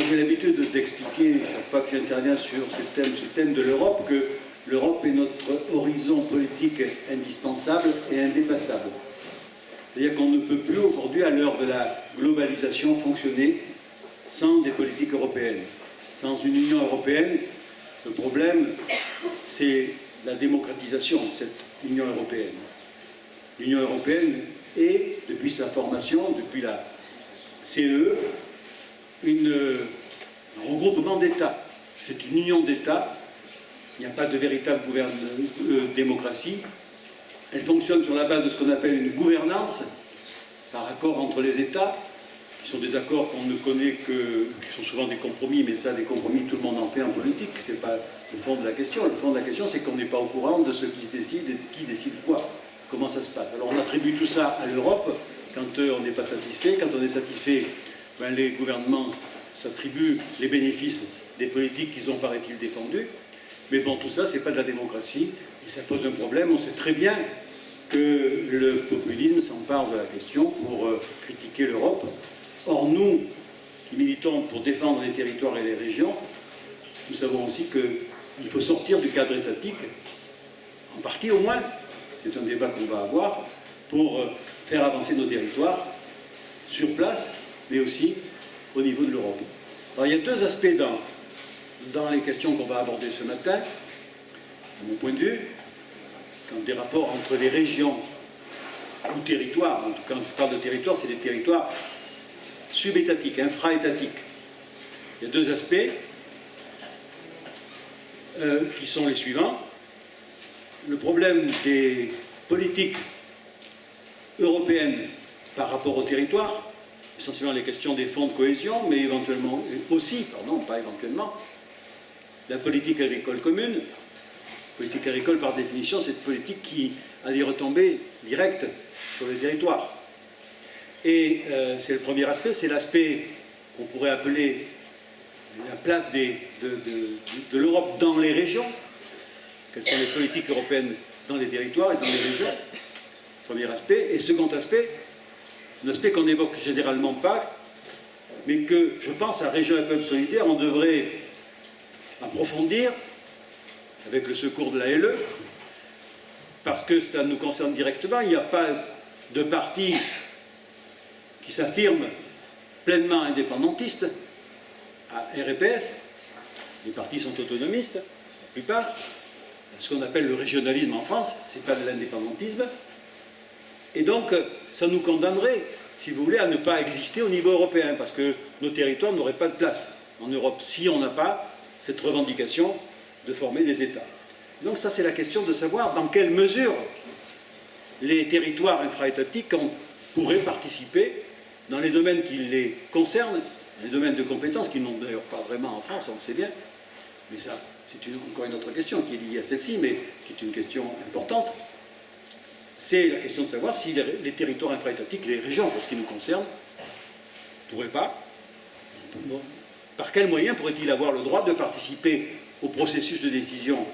j'ai l'habitude d'expliquer, chaque fois que j'interviens sur ce thème de l'Europe, que l'Europe est notre horizon politique indispensable et indépassable. C'est-à-dire qu'on ne peut plus aujourd'hui, à l'heure de la globalisation, fonctionner sans des politiques européennes. Sans une Union européenne, le problème, c'est la démocratisation de cette Union européenne. L'Union européenne est, depuis sa formation, depuis la CE, un regroupement d'États. C'est une union d'États. Il n'y a pas de véritable démocratie. Elle fonctionne sur la base de ce qu'on appelle une gouvernance, par accord entre les États, qui sont des accords qu'on ne connaît que, qui sont souvent des compromis, mais ça, des compromis, tout le monde en fait en politique, c'est pas le fond de la question. Le fond de la question, c'est qu'on n'est pas au courant de ce qui se décide et de qui décide quoi, comment ça se passe. Alors on attribue tout ça à l'Europe, quand on n'est pas satisfait. Quand on est satisfait, ben, les gouvernements s'attribuent les bénéfices des politiques qu'ils ont, paraît-il, défendues. Mais bon, tout ça, c'est pas de la démocratie, et ça pose un problème. On sait très bien que le populisme s'empare de la question pour critiquer l'Europe. Or, nous, qui militons pour défendre les territoires et les régions, nous savons aussi qu'il faut sortir du cadre étatique, en partie au moins, c'est un débat qu'on va avoir, pour faire avancer nos territoires sur place, mais aussi au niveau de l'Europe. Alors, il y a deux aspects dans les questions qu'on va aborder ce matin, à mon point de vue, quand des rapports entre les régions ou territoires, en tout cas quand je parle de territoire, c'est des territoires subétatiques, infra-étatiques. Il y a deux aspects qui sont les suivants. Le problème des politiques européennes par rapport au territoire, essentiellement les questions des fonds de cohésion, mais éventuellement aussi, pardon, pas éventuellement, la politique agricole commune. Politique agricole, par définition, c'est une politique qui a des retombées directes sur le territoire. Et c'est le premier aspect, c'est l'aspect qu'on pourrait appeler la place de l'Europe dans les régions. Quelles sont les politiques européennes dans les territoires et dans les régions? Premier aspect. Et second aspect, un aspect qu'on n'évoque généralement pas, mais que, je pense, à Régions et Peuples Solidaires, on devrait approfondir avec le secours de la LE, parce que ça nous concerne directement. Il n'y a pas de parti qui s'affirme pleinement indépendantiste à RPS. Les partis sont autonomistes, la plupart. Ce qu'on appelle le régionalisme en France, ce n'est pas de l'indépendantisme. Et donc, ça nous condamnerait, si vous voulez, à ne pas exister au niveau européen, parce que nos territoires n'auraient pas de place en Europe si on n'a pas cette revendication de former des États. Donc ça, c'est la question de savoir dans quelle mesure les territoires infra-étatiques pourraient participer dans les domaines qui les concernent, les domaines de compétences qui n'ont d'ailleurs pas vraiment en France, on le sait bien, mais ça, c'est encore une autre question qui est liée à celle-ci, mais qui est une question importante. C'est la question de savoir si les territoires infra-étatiques, les régions, pour ce qui nous concerne, ne pourraient pas, par quels moyens pourraient-ils avoir le droit de participer au processus de décision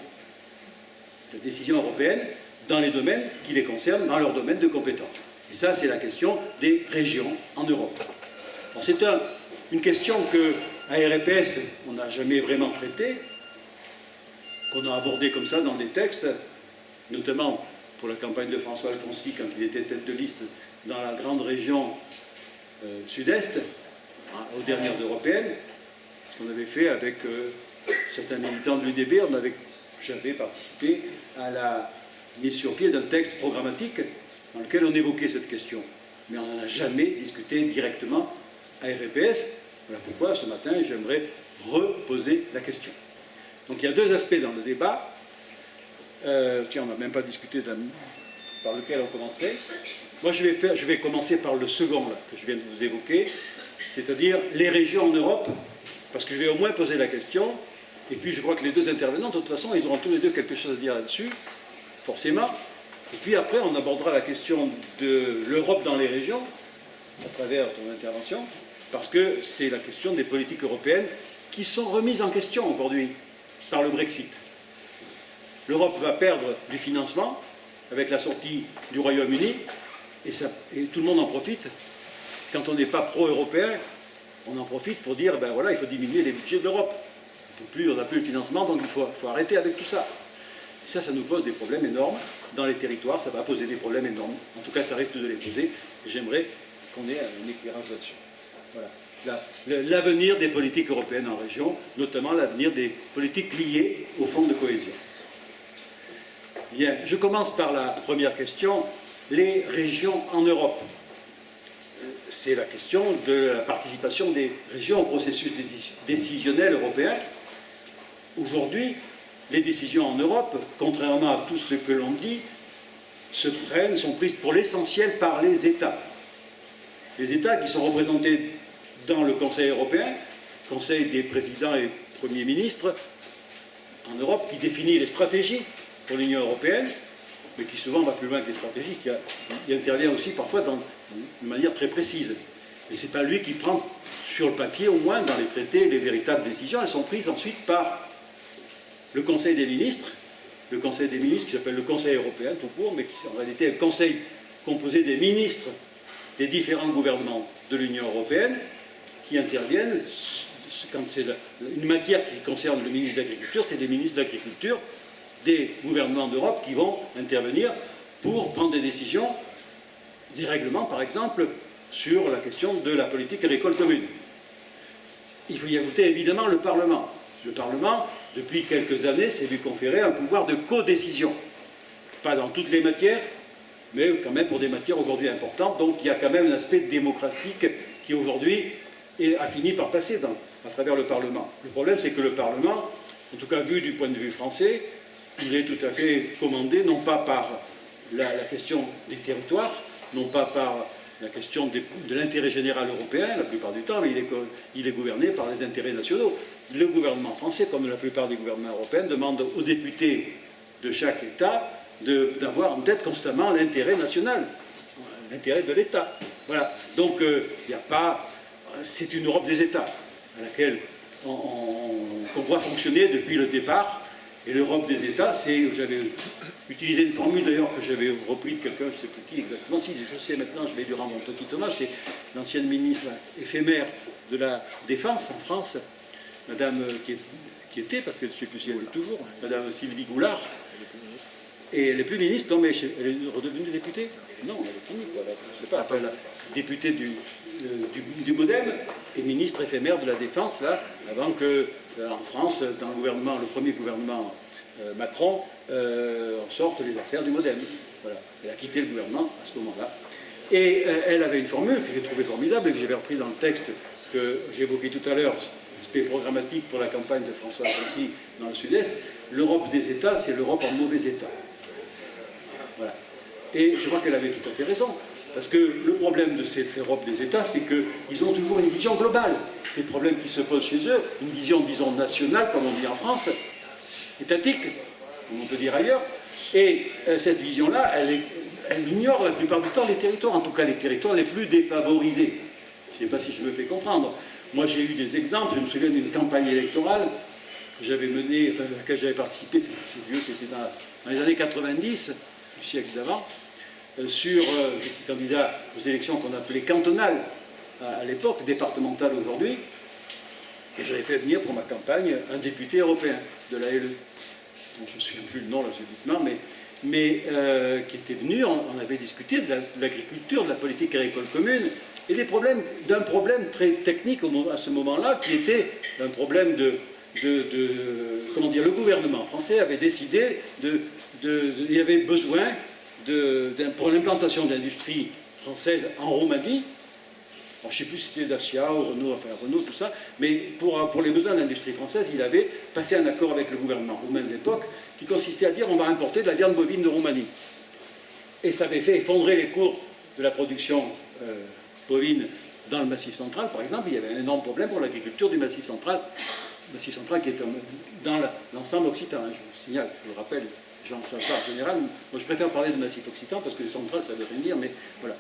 européenne dans les domaines qui les concernent, dans leur domaine de compétences. Et ça, c'est la question des régions en Europe. C'est une question qu'à RPS, on n'a jamais vraiment traitée, qu'on a abordée comme ça dans des textes, notamment pour la campagne de François Alfonsi, quand il était tête de liste dans la grande région sud-est, aux dernières européennes, ce qu'on avait fait avec certains militants de l'UDB, j'avais participé à la mise sur pied d'un texte programmatique dans lequel on évoquait cette question. Mais on n'en a jamais discuté directement à RPS. Voilà pourquoi ce matin j'aimerais reposer la question. Donc il y a deux aspects dans le débat. Tiens, on n'a même pas discuté par lequel on commencerait. Moi je vais commencer par le second là, que je viens de vous évoquer, c'est-à-dire les régions en Europe, parce que je vais au moins poser la question. Et puis je crois que les deux intervenants, de toute façon, ils auront tous les deux quelque chose à dire là-dessus, forcément. Et puis après, on abordera la question de l'Europe dans les régions, à travers ton intervention, parce que c'est la question des politiques européennes qui sont remises en question aujourd'hui par le Brexit. L'Europe va perdre du financement avec la sortie du Royaume-Uni, et tout le monde en profite. Quand on n'est pas pro-européen, on en profite pour dire, ben voilà, il faut diminuer les budgets de l'Europe. On n'a plus le financement, donc il faut arrêter avec tout ça. Et ça nous pose des problèmes énormes dans les territoires, ça va poser des problèmes énormes. En tout cas, ça risque de les poser, et j'aimerais qu'on ait un éclairage là-dessus. Voilà. L'avenir des politiques européennes en région, notamment l'avenir des politiques liées au fonds de cohésion. Bien, je commence par la première question, les régions en Europe. C'est la question de la participation des régions au processus décisionnel européen. Aujourd'hui, les décisions en Europe, contrairement à tout ce que l'on dit, sont prises pour l'essentiel par les États. Les États qui sont représentés dans le Conseil européen, Conseil des présidents et premiers ministres en Europe, qui définit les stratégies pour l'Union européenne, mais qui souvent va plus loin que les stratégies, qui intervient aussi parfois de manière très précise. Mais ce n'est pas lui qui prend sur le papier, au moins dans les traités, les véritables décisions. Elles sont prises ensuite par le Conseil des ministres qui s'appelle le Conseil européen tout court, mais qui est en réalité un conseil composé des ministres des différents gouvernements de l'Union européenne qui interviennent. Quand c'est une matière qui concerne le ministre de l'Agriculture, c'est des ministres de l'Agriculture des gouvernements d'Europe qui vont intervenir pour prendre des décisions, des règlements par exemple, sur la question de la politique agricole commune. Il faut y ajouter évidemment le Parlement. Le Parlement, depuis quelques années, s'est vu conférer un pouvoir de codécision. Pas dans toutes les matières, mais quand même pour des matières aujourd'hui importantes. Donc il y a quand même un aspect démocratique qui aujourd'hui a fini par passer à travers le Parlement. Le problème, c'est que le Parlement, en tout cas vu du point de vue français, il est tout à fait commandé, non pas par la question des territoires, non pas par la question de l'intérêt général européen, la plupart du temps, mais il est gouverné par les intérêts nationaux. Le gouvernement français, comme la plupart des gouvernements européens, demande aux députés de chaque État d'avoir en tête constamment l'intérêt national, l'intérêt de l'État. Voilà. Donc, il n'y a pas... C'est une Europe des États, à laquelle qu'on voit fonctionner depuis le départ. Et l'Europe des États, j'avais utilisé une formule d'ailleurs que j'avais repris de quelqu'un, je ne sais plus qui exactement, si je sais maintenant, je vais lui rendre un petit hommage, c'est l'ancienne ministre éphémère de la Défense en France, madame qui était, parce que je ne sais plus si elle est toujours, madame Sylvie Goulard, et elle n'est plus ministre, non mais elle est redevenue députée. Non, elle est finie, quoi. Je ne sais pas, après la députée du MoDem et ministre éphémère de la Défense, là, avant que, en France, dans le premier gouvernement Macron, on sorte les affaires du MoDem. Voilà. Elle a quitté le gouvernement à ce moment-là. Et elle avait une formule que j'ai trouvée formidable et que j'avais repris dans le texte que j'évoquais tout à l'heure, aspect programmatique pour la campagne de François Asselineau dans le Sud-Est. L'Europe des États, c'est l'Europe en mauvais état. Voilà. Et je crois qu'elle avait tout à fait raison. Parce que le problème de cette Europe des États, c'est qu'ils ont toujours une vision globale. Les problèmes qui se posent chez eux, une vision, disons, nationale, comme on dit en France, étatique, comme on peut dire ailleurs. Et cette vision-là, elle ignore la plupart du temps les territoires, en tout cas les territoires les plus défavorisés. Je ne sais pas si je me fais comprendre. Moi, j'ai eu des exemples. Je me souviens d'une campagne électorale que j'avais menée, enfin, à laquelle j'avais participé, c'est vieux, c'était dans les années 90, du siècle d'avant. J'étais candidat aux élections qu'on appelait cantonales à l'époque, départementales aujourd'hui, et j'avais fait venir pour ma campagne un député européen de la LE. Donc, je ne me souviens plus le nom là subitement, mais qui était venu, on avait discuté de l'agriculture, de la politique agricole commune, et d'un problème très technique à ce moment-là, qui était un problème comment dire, le gouvernement français avait décidé il y avait besoin pour l'implantation d'industries françaises en Roumanie, je ne sais plus si c'était Dacia ou Renault, tout ça, mais pour les besoins de l'industrie française, il avait passé un accord avec le gouvernement roumain de l'époque qui consistait à dire on va importer de la viande bovine de Roumanie. Et ça avait fait effondrer les cours de la production bovine dans le Massif central, par exemple. Il y avait un énorme problème pour l'agriculture du Massif central qui est dans l'ensemble occitan, hein, je vous signale, je vous rappelle. J'en sais pas en général. Moi, je préfère parler de massif occitan parce que les centrales, ça veut rien dire, mais voilà.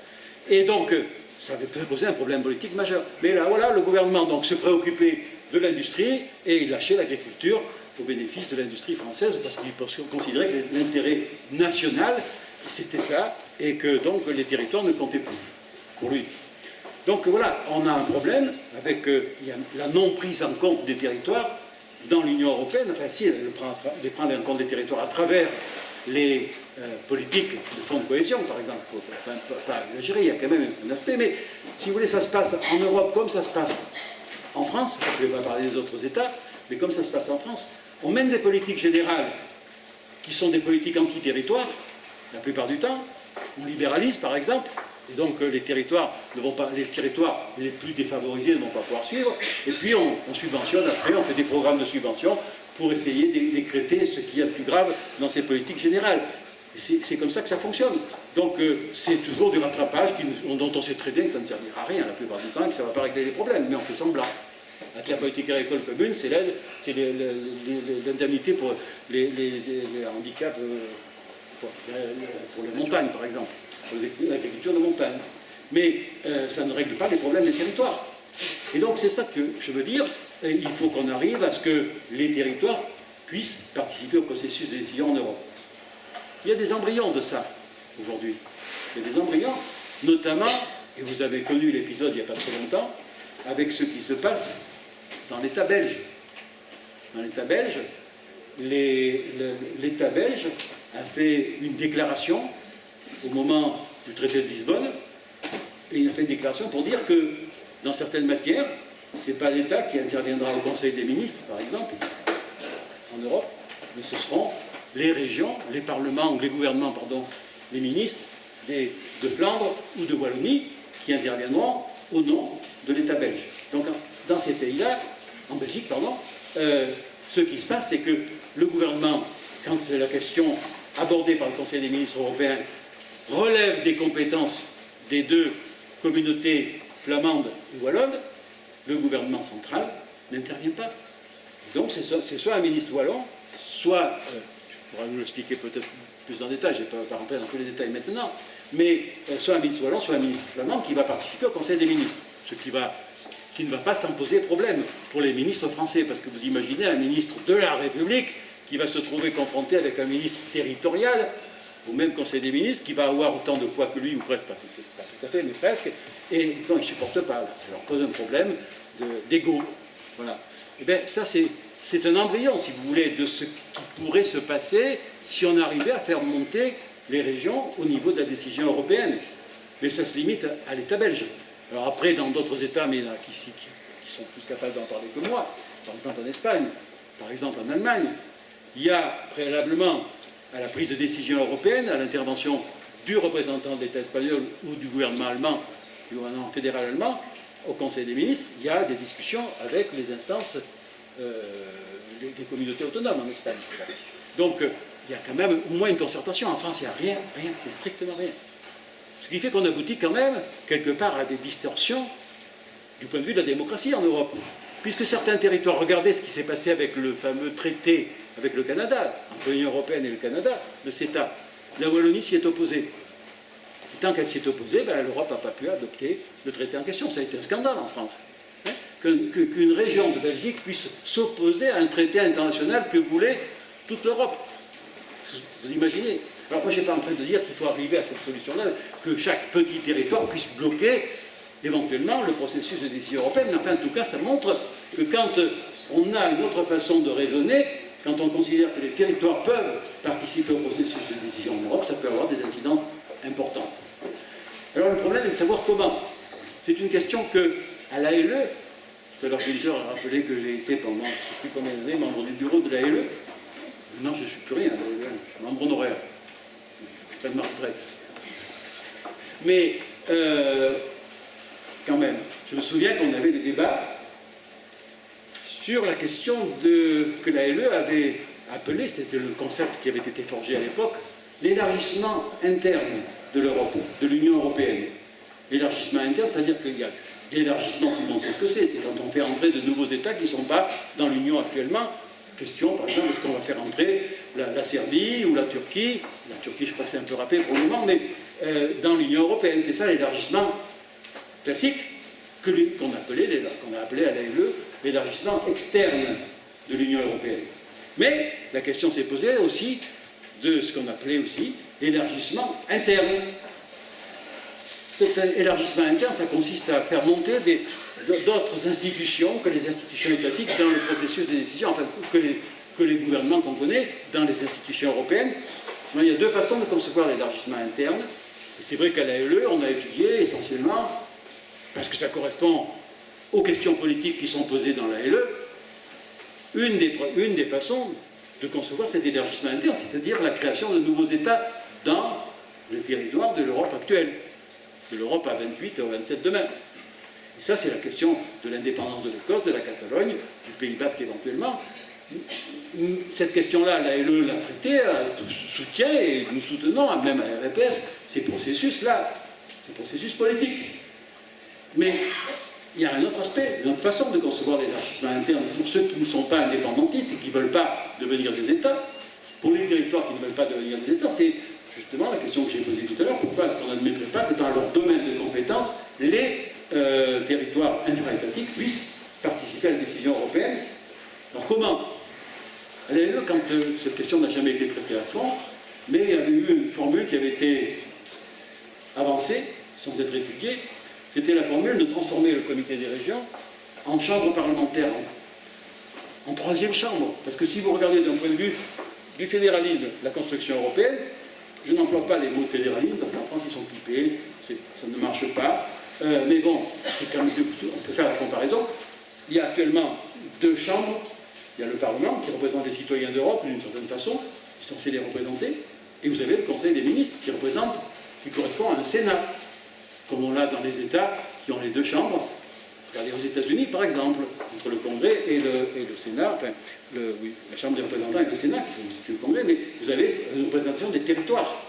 Et donc, ça avait posé un problème politique majeur. Mais là, voilà, le gouvernement donc se préoccupait de l'industrie et il lâchait l'agriculture au bénéfice de l'industrie française parce qu'il considérait que l'intérêt national, c'était ça, et que donc les territoires ne comptaient plus pour lui. Donc voilà, on a un problème avec la non-prise en compte des territoires dans l'Union européenne. Enfin, si, elle prend en compte des territoires à travers les politiques de fonds de cohésion, par exemple. Il ne faut pas exagérer, il y a quand même un aspect. Mais si vous voulez, ça se passe en Europe comme ça se passe en France. Je ne vais pas parler des autres États, mais comme ça se passe en France, on mène des politiques générales qui sont des politiques anti-territoire, la plupart du temps. On libéralise, par exemple. Et donc les territoires les plus défavorisés ne vont pas pouvoir suivre. Et puis on subventionne après, on fait des programmes de subvention pour essayer de décréter ce qu'il y a de plus grave dans ces politiques générales. C'est comme ça que ça fonctionne. Donc c'est toujours du rattrapage dont on sait très bien que ça ne servira à rien la plupart du temps et que ça ne va pas régler les problèmes, mais on fait semblant. Avec la politique agricole commune, c'est l'indemnité pour les handicaps pour les montagnes, par exemple, pour l'agriculture de montagne. Mais ça ne règle pas les problèmes des territoires. Et donc c'est ça que je veux dire. Et il faut qu'on arrive à ce que les territoires puissent participer au processus de décision en Europe. Il y a des embryons de ça, aujourd'hui. Il y a des embryons, notamment, et vous avez connu l'épisode il n'y a pas très longtemps, avec ce qui se passe dans l'État belge. Dans l'État belge, l'État belge a fait une déclaration au moment du traité de Lisbonne, et il a fait une déclaration pour dire que, dans certaines matières, ce n'est pas l'État qui interviendra au Conseil des ministres, par exemple, en Europe, mais ce seront les régions, les parlements, ou les gouvernements, pardon, les ministres de Flandre ou de Wallonie, qui interviendront au nom de l'État belge. Donc, dans ces pays-là, en Belgique, pardon, ce qui se passe, c'est que le gouvernement, quand c'est la question abordée par le Conseil des ministres européens, relève des compétences des deux communautés flamandes et wallonnes, le gouvernement central n'intervient pas. Et donc c'est soit un ministre wallon, soit, je pourrais vous l'expliquer peut-être plus en détail, je ne vais pas rentrer dans tous les détails maintenant, mais soit un ministre wallon, soit un ministre flamand qui va participer au Conseil des ministres, ce qui ne va pas sans poser problème pour les ministres français, parce que vous imaginez un ministre de la République qui va se trouver confronté avec un ministre territorial au même Conseil des ministres, qui va avoir autant de poids que lui, ou presque, pas tout à fait, mais presque, et donc ils ne supportent pas. Ça leur pose un problème d'ego. Voilà. Et bien ça, c'est un embryon, si vous voulez, de ce qui pourrait se passer si on arrivait à faire monter les régions au niveau de la décision européenne. Mais ça se limite à l'État belge. Alors après, dans d'autres États, mais qui sont plus capables d'en parler que moi, par exemple en Espagne, par exemple en Allemagne, il y a préalablement à la prise de décision européenne, à l'intervention du représentant de l'État espagnol ou du gouvernement allemand, du gouvernement fédéral allemand, au Conseil des ministres, il y a des discussions avec les instances des communautés autonomes en Espagne. Donc il y a quand même au moins une concertation. En France, il n'y a rien, strictement rien. Ce qui fait qu'on aboutit quand même, quelque part, à des distorsions du point de vue de la démocratie en Europe. Puisque certains territoires, regardez ce qui s'est passé avec le fameux traité avec le Canada, entre l'Union européenne et le Canada, le CETA. La Wallonie s'y est opposée. Et tant qu'elle s'y est opposée, l'Europe n'a pas pu adopter le traité en question. Ça a été un scandale en France. Hein, qu'une région de Belgique puisse s'opposer à un traité international que voulait toute l'Europe. Vous imaginez? Alors moi, je ne suis pas en train de dire qu'il faut arriver à cette solution-là, que chaque petit territoire puisse bloquer éventuellement le processus de décision européenne, mais enfin, en tout cas, ça montre que quand on a une autre façon de raisonner, quand on considère que les territoires peuvent participer au processus de décision en Europe, ça peut avoir des incidences importantes. Alors le problème est de savoir comment. C'est une question que, à l'ALE, tout à l'heure Günther a rappelé que j'ai été pendant, je ne sais plus combien d'années, membre du bureau de l'ALE. Non, je ne suis plus rien à l'ALE, je suis membre honoraire. Je prends ma retraite. Mais, quand même, je me souviens qu'on avait des débats sur la question que l'ALE avait appelé, c'était le concept qui avait été forgé à l'époque, l'élargissement interne de l'Europe, de l'Union européenne. L'élargissement interne, c'est-à-dire qu'il y a l'élargissement, tout le monde sait ce que c'est quand on fait entrer de nouveaux États qui ne sont pas dans l'Union actuellement. Question, par exemple, est-ce qu'on va faire entrer la Serbie ou la Turquie je crois que c'est un peu râpé pour le moment, mais dans l'Union européenne, c'est ça l'élargissement classique qu'on a appelé à l'ALE l'élargissement externe de l'Union européenne. Mais la question s'est posée aussi de ce qu'on appelait aussi l'élargissement interne. cet élargissement interne, ça consiste à faire monter d'autres institutions que les institutions étatiques dans le processus de décision, enfin que les gouvernements qu'on connaît dans les institutions européennes. Il y a deux façons de concevoir l'élargissement interne. Et c'est vrai qu'à l'ALE, on a étudié essentiellement, parce que ça correspond aux questions politiques qui sont posées dans l'ALE, une des façons de concevoir cet élargissement interne, c'est-à-dire la création de nouveaux États dans le territoire de l'Europe actuelle, de l'Europe à 28 et à 27 demain. Et ça, c'est la question de l'indépendance de l'Écosse, de la Catalogne, du Pays Basque éventuellement. Cette question-là, l'ALE l'a traitée, soutient, et nous soutenons, même à RPS, ces processus-là, ces processus politiques. Mais il y a un autre aspect, une autre façon de concevoir l'élargissement interne pour ceux qui ne sont pas indépendantistes et qui ne veulent pas devenir des États. Pour les territoires qui ne veulent pas devenir des États, c'est justement la question que j'ai posée tout à l'heure, pourquoi est-ce qu'on n'admettrait pas que dans leur domaine de compétences, les territoires infra-étatiques puissent participer à la décision européenne. Alors comment? À l'ALE, quand cette question n'a jamais été traitée à fond, mais il y avait eu une formule qui avait été avancée, sans être étudiée, c'était la formule de transformer le comité des régions en chambre parlementaire, en troisième chambre. Parce que si vous regardez d'un point de vue du fédéralisme, la construction européenne, je n'emploie pas les mots de fédéralisme, parce qu'en France ils sont pipés, ça ne marche pas. Mais bon, c'est quand même, on peut faire la comparaison. Il y a actuellement deux chambres. Il y a le Parlement qui représente les citoyens d'Europe d'une certaine façon, qui est censé les représenter, et vous avez le Conseil des ministres qui correspond à un Sénat, comme on l'a dans les États qui ont les deux chambres. Regardez aux États-Unis, par exemple, entre le Congrès et le Sénat, enfin, la Chambre des représentants et le Sénat, qui constituent le Congrès, mais vous avez une représentation des territoires.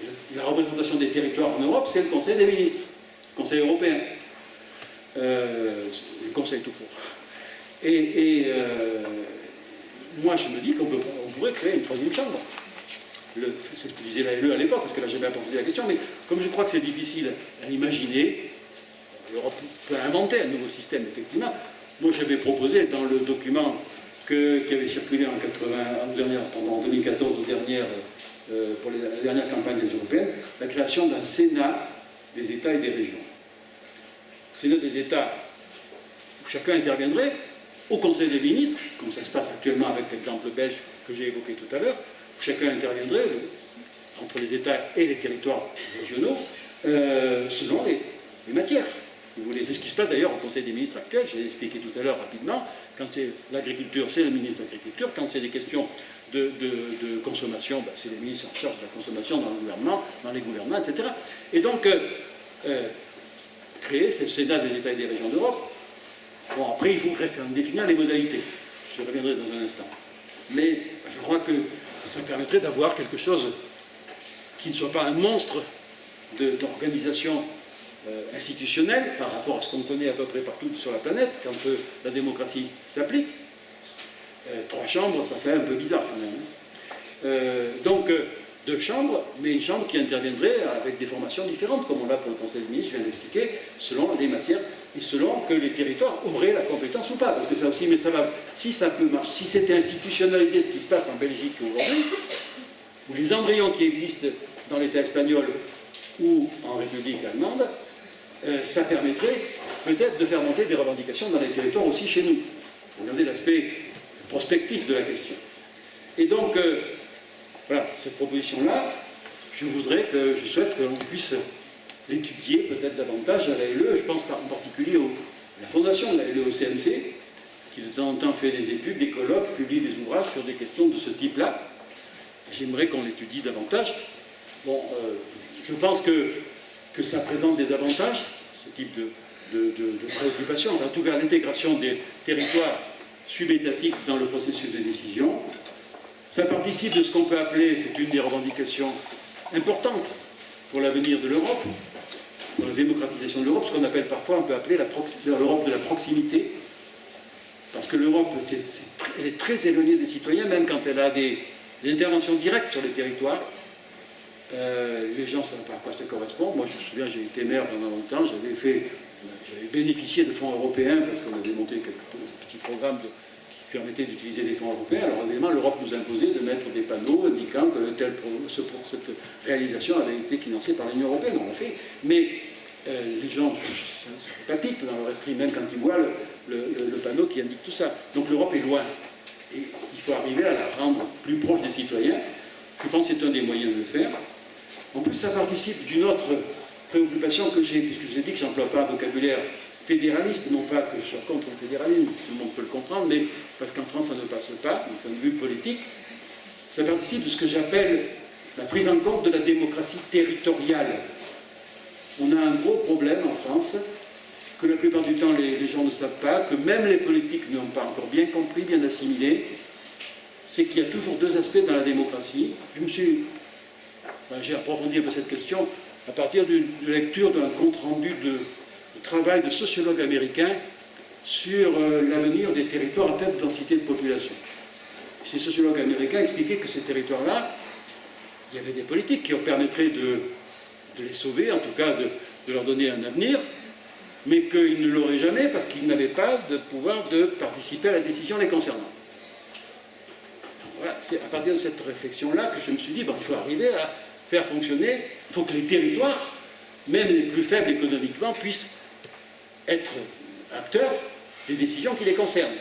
Et la représentation des territoires en Europe, c'est le Conseil des ministres, le Conseil européen, le Conseil tout court. Moi, je me dis qu'on pourrait créer une troisième chambre. C'est ce que disait l'ALE à l'époque, parce qu'elle n'a jamais apporté la question, mais comme je crois que c'est difficile à imaginer, l'Europe peut inventer un nouveau système, effectivement. Moi, j'avais proposé dans le document qui avait circulé en 2014 pour la dernière campagne des Européennes, la création d'un Sénat des États et des régions. Sénat des États où chacun interviendrait au Conseil des ministres, comme ça se passe actuellement avec l'exemple belge que j'ai évoqué tout à l'heure, où chacun interviendrait entre les États et les territoires régionaux selon les matières. C'est ce qui se passe d'ailleurs au Conseil des ministres actuel, j'ai expliqué tout à l'heure rapidement. Quand c'est l'agriculture, c'est le ministre de l'Agriculture. Quand c'est des questions de consommation, ben, c'est les ministres en charge de la consommation dans le gouvernement, dans les gouvernements, etc. Et donc, créer ce Sénat des États et des régions d'Europe. Bon, après, il faut rester en définir les modalités. Je reviendrai dans un instant. Mais je crois que ça permettrait d'avoir quelque chose qui ne soit pas un monstre d'organisation institutionnelle par rapport à ce qu'on connaît à peu près partout sur la planète, quand la démocratie s'applique. Trois chambres, ça fait un peu bizarre quand même. Donc, deux chambres, mais une chambre qui interviendrait avec des formations différentes, comme on l'a pour le Conseil des ministres, je viens d'expliquer, selon les matières et selon que les territoires auraient la compétence ou pas. Parce que ça aussi, mais ça va, si ça peut marcher, si c'était institutionnalisé ce qui se passe en Belgique aujourd'hui, ou les embryons qui existent dans l'État espagnol ou en République allemande, ça permettrait peut-être de faire monter des revendications dans les territoires aussi chez nous. Regardez l'aspect prospectif de la question. Et donc, voilà, cette proposition-là, je souhaite que l'on puisse l'étudier peut-être davantage à l'ALE. Je pense en particulier à la fondation de l'ALE au CNC, qui de temps en temps fait des études, des colloques, publie des ouvrages sur des questions de ce type-là. J'aimerais qu'on l'étudie davantage. Bon, je pense que ça présente des avantages, ce type de préoccupation, en tout cas l'intégration des territoires subétatiques dans le processus de décision. Ça participe de ce qu'on peut appeler, c'est une des revendications importantes pour l'avenir de l'Europe, pour la démocratisation de l'Europe, ce qu'on appelle parfois, on peut appeler l'Europe de la proximité, parce que l'Europe, elle est très éloignée des citoyens, même quand elle a des interventions directes sur les territoires. Les gens ne savent pas à quoi ça correspond. Moi, je me souviens, j'ai été maire pendant longtemps, j'avais bénéficié de fonds européens, parce qu'on avait monté quelques petits programmes qui permettaient d'utiliser des fonds européens. Alors évidemment, l'Europe nous imposait de mettre des panneaux indiquant que cette réalisation avait été financée par l'Union européenne. On l'a fait. Mais les gens, c'est sympathique dans leur esprit, même quand ils voient le panneau qui indique tout ça. Donc l'Europe est loin. Et il faut arriver à la rendre plus proche des citoyens. Je pense que c'est un des moyens de le faire. En plus, ça participe d'une autre préoccupation que j'ai, puisque je vous ai dit que je n'emploie pas un vocabulaire fédéraliste, non pas que je sois contre le fédéralisme, tout le monde peut le comprendre, mais parce qu'en France ça ne passe pas, d'un point de vue politique, ça participe de ce que j'appelle la prise en compte de la démocratie territoriale. On a un gros problème en France, que la plupart du temps les gens ne savent pas, que même les politiques n'ont pas encore bien compris, bien assimilé, c'est qu'il y a toujours deux aspects dans la démocratie. J'ai approfondi un peu cette question à partir de lecture d'un compte-rendu de travail de sociologues américains sur l'avenir des territoires à faible densité de population. Ces sociologues américains expliquaient que ces territoires-là, il y avait des politiques qui leur permettraient de les sauver, en tout cas de leur donner un avenir, mais qu'ils ne l'auraient jamais parce qu'ils n'avaient pas de pouvoir de participer à la décision les concernant. Voilà, c'est à partir de cette réflexion-là que je me suis dit, bon, il faut arriver à faire fonctionner, il faut que les territoires, même les plus faibles économiquement, puissent être acteurs des décisions qui les concernent.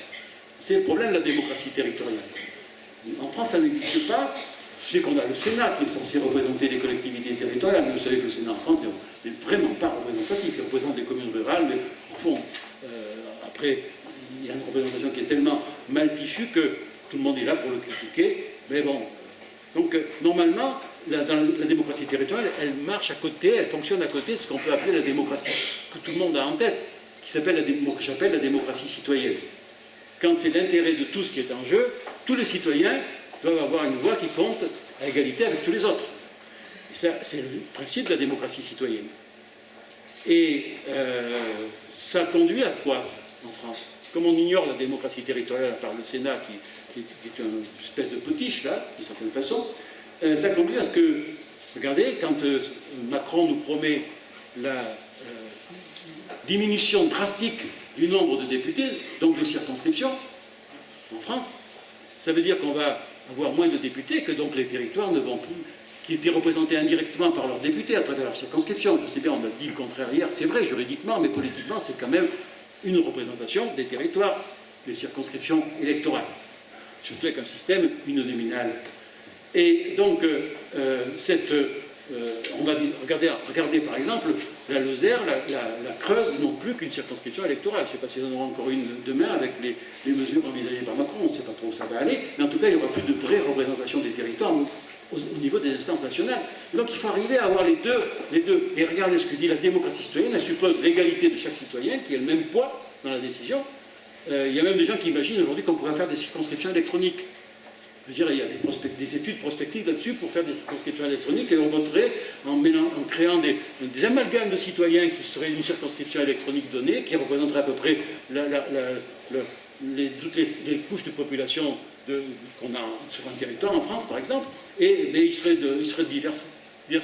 C'est le problème de la démocratie territoriale. En France, ça n'existe pas. Je sais qu'on a le Sénat qui est censé représenter les collectivités territoriales, mais vous savez que le Sénat en France n'est vraiment pas représentatif. Il représente des communes rurales, mais au fond, après, il y a une représentation qui est tellement mal fichue que tout le monde est là pour le critiquer. Mais bon, donc normalement, dans la démocratie territoriale, elle marche à côté, elle fonctionne à côté de ce qu'on peut appeler la démocratie que tout le monde a en tête, que j'appelle la démocratie citoyenne. Quand c'est l'intérêt de tous qui est en jeu, tous les citoyens doivent avoir une voix qui compte à égalité avec tous les autres. C'est le principe de la démocratie citoyenne. Et ça conduit à quoi en France? Comme on ignore la démocratie territoriale par le Sénat, qui est une espèce de potiche, là, d'une certaine façon, ça conduit à ce que, regardez, quand Macron nous promet la diminution drastique du nombre de députés, donc de circonscriptions, en France, ça veut dire qu'on va avoir moins de députés, que donc les territoires ne vont plus, qui étaient représentés indirectement par leurs députés à travers leur circonscription. Je sais bien, on a dit le contraire hier, c'est vrai juridiquement, mais politiquement, c'est quand même une représentation des territoires, des circonscriptions électorales, surtout avec un système uninominal. Et donc, on va regarder par exemple la Lozère, la Creuse n'ont plus qu'une circonscription électorale. Je ne sais pas s'ils en auront encore une demain avec les mesures envisagées par Macron, on ne sait pas trop où ça va aller, mais en tout cas, il n'y aura plus de vraie représentation des territoires au niveau des instances nationales. Donc il faut arriver à avoir les deux. Et regardez ce que dit la démocratie citoyenne, elle suppose l'égalité de chaque citoyen, qui a le même poids dans la décision. Il y a même des gens qui imaginent aujourd'hui qu'on pourrait faire des circonscriptions électroniques. Je veux dire, il y a des études prospectives là-dessus pour faire des circonscriptions électroniques et on voterait en créant des amalgames de citoyens qui seraient une circonscription électronique donnée, qui représenterait à peu près toutes les couches de population qu'on a sur un territoire en France, par exemple, mais ils seraient de diverses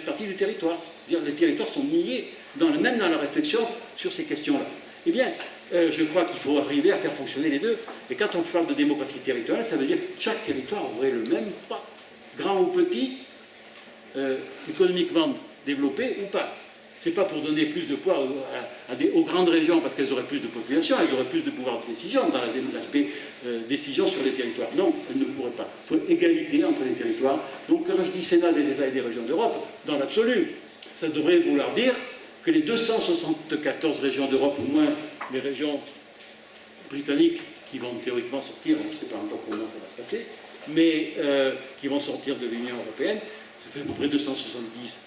parties du territoire. C'est-à-dire les territoires sont niés, même dans la réflexion sur ces questions-là. Eh bien, je crois qu'il faut arriver à faire fonctionner les deux. Et quand on parle de démocratie territoriale, ça veut dire que chaque territoire aurait le même poids, grand ou petit, économiquement développé ou pas. Ce n'est pas pour donner plus de poids aux grandes régions parce qu'elles auraient plus de population, elles auraient plus de pouvoir de décision dans l'aspect décision sur les territoires. Non, elles ne pourraient pas. Il faut égalité entre les territoires. Donc quand je dis Sénat des États et des régions d'Europe, dans l'absolu, ça devrait vouloir dire que les 274 régions d'Europe, au moins les régions britanniques qui vont théoriquement sortir, on ne sait pas encore comment ça va se passer, mais qui vont sortir de l'Union européenne, ça fait à peu près 270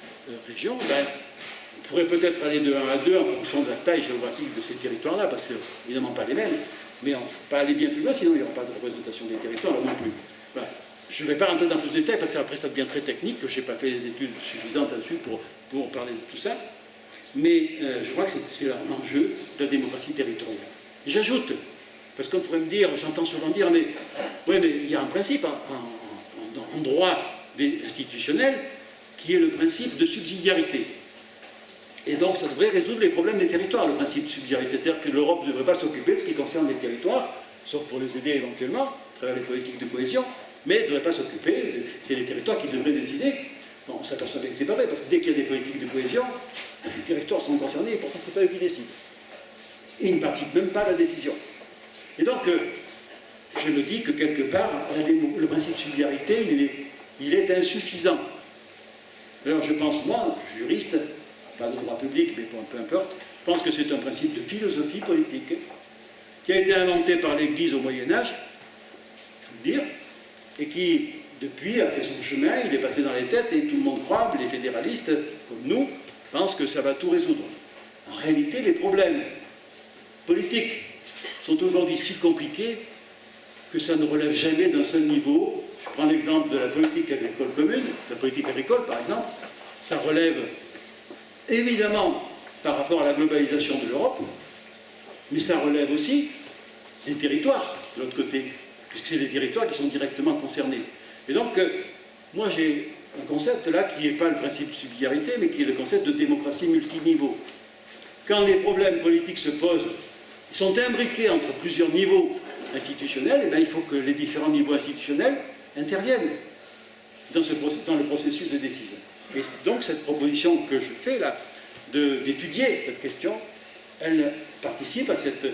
régions, on pourrait peut-être aller de 1 à 2 en fonction de la taille géographique de ces territoires-là, parce que ce ne sont évidemment pas les mêmes, mais on ne peut pas aller bien plus loin, sinon il n'y aura pas de représentation des territoires là non plus. Voilà. Je ne vais pas rentrer dans plus de détails, parce qu'après ça devient très technique, que je n'ai pas fait les études suffisantes là-dessus pour parler de tout ça. Mais je crois que c'est l'enjeu de la démocratie territoriale. J'ajoute, parce qu'on pourrait me dire, j'entends souvent dire, mais il y a un principe en droit institutionnel qui est le principe de subsidiarité. Et donc ça devrait résoudre les problèmes des territoires, le principe de subsidiarité. C'est-à-dire que l'Europe ne devrait pas s'occuper de ce qui concerne les territoires, sauf pour les aider éventuellement, à travers les politiques de cohésion, mais elle ne devrait pas s'occuper, c'est les territoires qui devraient décider. Bon, on s'aperçoit bien que c'est pas vrai, parce que dès qu'il y a des politiques de cohésion, Les territoires sont concernés et pourtant ce n'est pas eux qui décident. Et ils ne participent même pas à la décision. Et donc, je me dis que quelque part, le principe de subsidiarité, il est insuffisant. Alors je pense, moi, juriste, pas de droit public, mais peu importe, je pense que c'est un principe de philosophie politique qui a été inventé par l'Église au Moyen-Âge, il faut le dire, et qui, depuis, a fait son chemin, il est passé dans les têtes, et tout le monde croit, les fédéralistes, comme nous, pensent que ça va tout résoudre. En réalité, les problèmes politiques sont aujourd'hui si compliqués que ça ne relève jamais d'un seul niveau. Je prends l'exemple de la politique agricole commune, la politique agricole par exemple, ça relève évidemment par rapport à la globalisation de l'Europe, mais ça relève aussi des territoires de l'autre côté, puisque c'est les territoires qui sont directement concernés. Et donc, moi j'ai un concept là qui n'est pas le principe de subsidiarité, mais qui est le concept de démocratie multiniveau. Quand les problèmes politiques se posent, ils sont imbriqués entre plusieurs niveaux institutionnels, et bien il faut que les différents niveaux institutionnels interviennent dans le processus de décision. Et donc cette proposition que je fais là, d'étudier cette question, elle participe à cette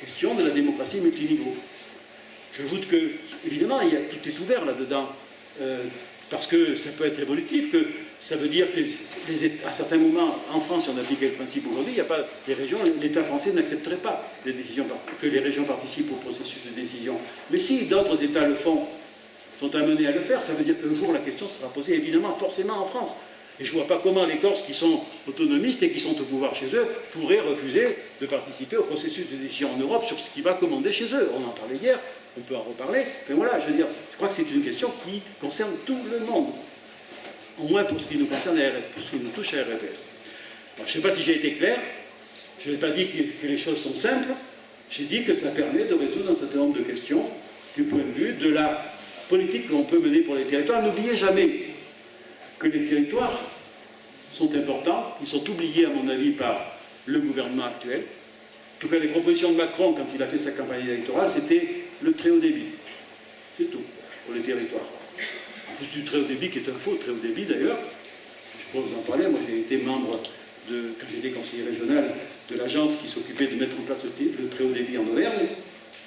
question de la démocratie multiniveau. J'ajoute que, évidemment, tout est ouvert là-dedans, parce que ça peut être évolutif, que ça veut dire qu'à certains moments, en France, si on appliquait le principe aujourd'hui, il n'y a pas les régions, l'État français n'accepterait pas que les régions participent au processus de décision. Mais si d'autres États le font, sont amenés à le faire, ça veut dire qu'un jour la question sera posée, évidemment, forcément en France. Et je ne vois pas comment les Corses qui sont autonomistes et qui sont au pouvoir chez eux pourraient refuser de participer au processus de décision en Europe sur ce qui va commander chez eux. On en parlait hier, on peut en reparler. Mais voilà, je veux dire, je crois que c'est une question qui concerne tout le monde. Au moins pour ce qui nous concerne, pour ce qui nous touche à RPS. Alors, je ne sais pas si j'ai été clair. Je n'ai pas dit que les choses sont simples. J'ai dit que ça permet de résoudre un certain nombre de questions du point de vue de la politique qu'on peut mener pour les territoires. N'oubliez jamais que les territoires sont importants, ils sont oubliés à mon avis par le gouvernement actuel. En tout cas, les propositions de Macron, quand il a fait sa campagne électorale, c'était le très haut débit. C'est tout, pour les territoires. En plus du très haut débit, qui est un faux très haut débit d'ailleurs, je pourrais vous en parler, moi j'ai été membre, quand j'étais conseiller régional, de l'agence qui s'occupait de mettre en place le très haut débit en Auvergne.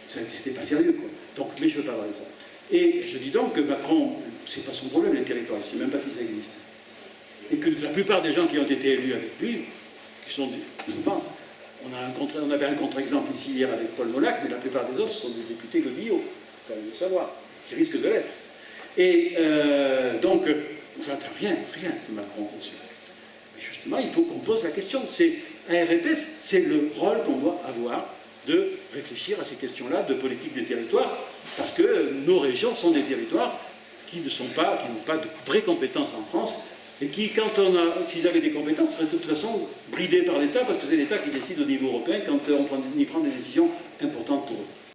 C'était pas sérieux, quoi. Donc, mais je ne veux pas parler de ça. Et je dis donc que Macron, c'est pas son problème les territoires, il ne sait même pas si ça existe. Et que la plupart des gens qui ont été élus avec lui, qui sont des, je pense, on avait un contre-exemple ici hier avec Paul Molac, mais la plupart des autres sont des députés Godillot, il faut le savoir, qui risquent de l'être. Et donc, j'entends rien de Macron dessus. Mais justement, il faut qu'on pose la question. À RPS, c'est le rôle qu'on doit avoir de réfléchir à ces questions-là de politique des territoires, parce que nos régions sont des territoires qui n'ont pas de vraies compétences en France, et qui, s'ils avaient des compétences, seraient de toute façon bridés par l'État, parce que c'est l'État qui décide au niveau européen quand on y prend des décisions importantes pour eux.